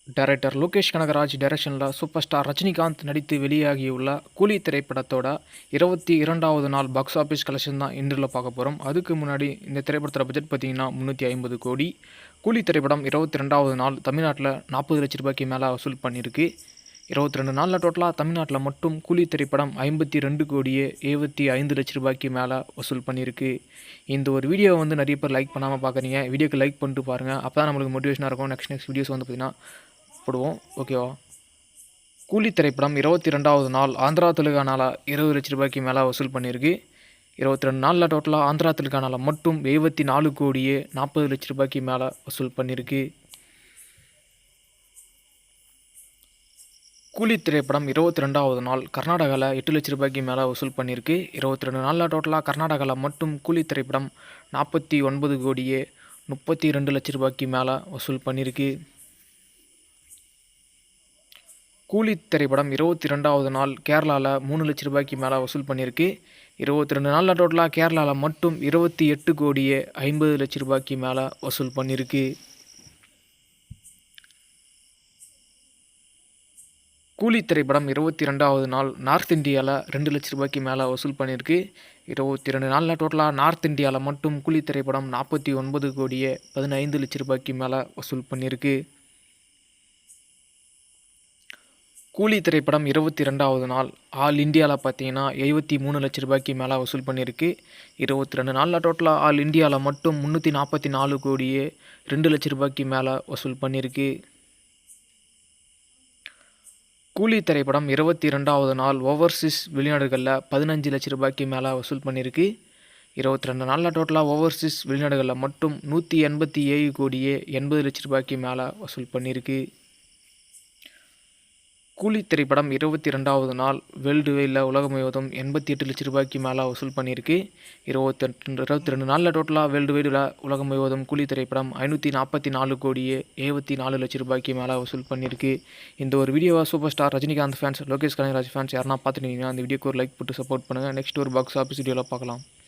Director Lokesh Kanagaraj டைரக்ஷனில் super star Rajinikanth நடித்து வெளியாகியுள்ள கூலி திரைப்படத்தோட 22வது நாள் பாக்ஸ் ஆஃபீஸ் கலெக்ஷன் தான் இன்றில் பார்க்க போகிறோம். அதுக்கு முன்னாடி இந்த திரைப்படத்தோட பட்ஜெட் பார்த்தீங்கன்னா 350 கோடி. கூலி திரைப்படம் 22வது நாள் தமிழ்நாட்டில் 40 லட்ச ரூபாய்க்கு மேலே வசூல் பண்ணியிருக்கு. 22 நாளில் டோட்டலாக தமிழ்நாட்டில் மட்டும் கூலி திரைப்படம் 52 கோடியே 75 லட்ச ரூபாய்க்கு மேலே வசூல் பண்ணியிருக்கு. இந்த ஒரு வீடியோவை வந்து நிறைய பேர் லைக் பண்ணாமல் பார்க்குறீங்க. வீடியோக்கு லைக் பண்ணிட்டு பாருங்கள், அப்போ தான் நம்மளுக்கு மோட்டிவேஷனாக இருக்கும். நெக்ஸ்ட் வீடியோஸ் வந்து பார்த்திங்கன்னா போடுவோம். ஓகேவா? கூலி திரைப்படம் 22வது நாள் ஆந்திரா தெலுங்கானாவில் 20 லட்ச ரூபாய்க்கு மேலே வசூல் பண்ணியிருக்கு. 22 நாளில் டோட்டலாக ஆந்திரா தெலுங்கானாவில் மட்டும் 74 கோடியே 40 லட்ச ரூபாய்க்கு மேலே வசூல் பண்ணியிருக்கு. கூலி திரைப்படம் 22வது நாள் கர்நாடகாவில் 8 லட்ச ரூபாய்க்கு மேலே வசூல் பண்ணியிருக்கு. 22 நாளில் டோட்டலாக கர்நாடகாவில் மட்டும் கூலி திரைப்படம் 49 கோடியே 32 லட்ச ரூபாய்க்கு மேலே வசூல் பண்ணியிருக்கு. கூலி திரைப்படம் 22வது நாள் கேரளாவில் 3 லட்ச ரூபாய்க்கு மேலே வசூல் பண்ணியிருக்கு. 22 நாளில் டோட்டலாக கேரளாவில் மட்டும் 28 கோடியே 50 லட்ச ரூபாய்க்கு மேலே வசூல் பண்ணியிருக்கு. கூலி திரைப்படம் 22வது நாள் நார்த் இந்தியாவில் 2 லட்ச ரூபாய்க்கு மேலே வசூல் பண்ணியிருக்கு. 22 நாளில் டோட்டலாக நார்த் இந்தியாவில் மட்டும் கூலி திரைப்படம் 49 கோடியே 15 லட்ச ரூபாய்க்கு மேலே வசூல் பண்ணியிருக்கு. கூலி திரைப்படம் 22வது நாள் ஆல் இந்தியாவில் பார்த்தீங்கன்னா 73 லட்ச ரூபாய்க்கு மேலே வசூல் பண்ணியிருக்கு. 22 நாளில் டோட்டலாக ஆல் இந்தியாவில் மட்டும் 344 கோடியே 2 லட்ச ரூபாய்க்கு மேலே வசூல் பண்ணியிருக்கு. கூலி திரைப்படம் 22வது நாள் ஓவர்சீஸ் வெளிநாடுகளில் 15 லட்ச ரூபாய்க்கு மேலே வசூல் பண்ணியிருக்கு. 22 நாளில் டோட்டலாக ஓவர்சீஸ் வெளிநாடுகளில் மட்டும் 187 கோடியே 80 லட்ச ரூபாய்க்கு மேலே வசூல் பண்ணியிருக்கு. கூலி திரைப்படம் 22வது நாள் வேர்ல்டு வைடில் உலகம் முழுவதும் 88 லட்ச ரூபாய்க்கு மேலே வசூல் பண்ணியிருக்கு. 22 நாளில் டோட்டலாக வேர்ல்டு வைடில் உலகம் முழுவதும் கூலி திரைப்படம் 544 கோடியே 74 லட்ச ரூபாய்க்கு மேலே வசூல் பண்ணியிருக்கு. இந்த ஒரு வீடியோவை super star Rajinikanth fans, Lokesh Kanagaraj fans யாருன்னா பார்த்துட்டீங்கன்னா அந்த வீடியோக்கு ஒரு லைக் போட்டு சப்போர்ட் பண்ணுங்கள். நெக்ஸ்ட் ஒரு பாக்ஸ் ஆஃபீஸ் வீடியோவில் பார்க்கலாம்.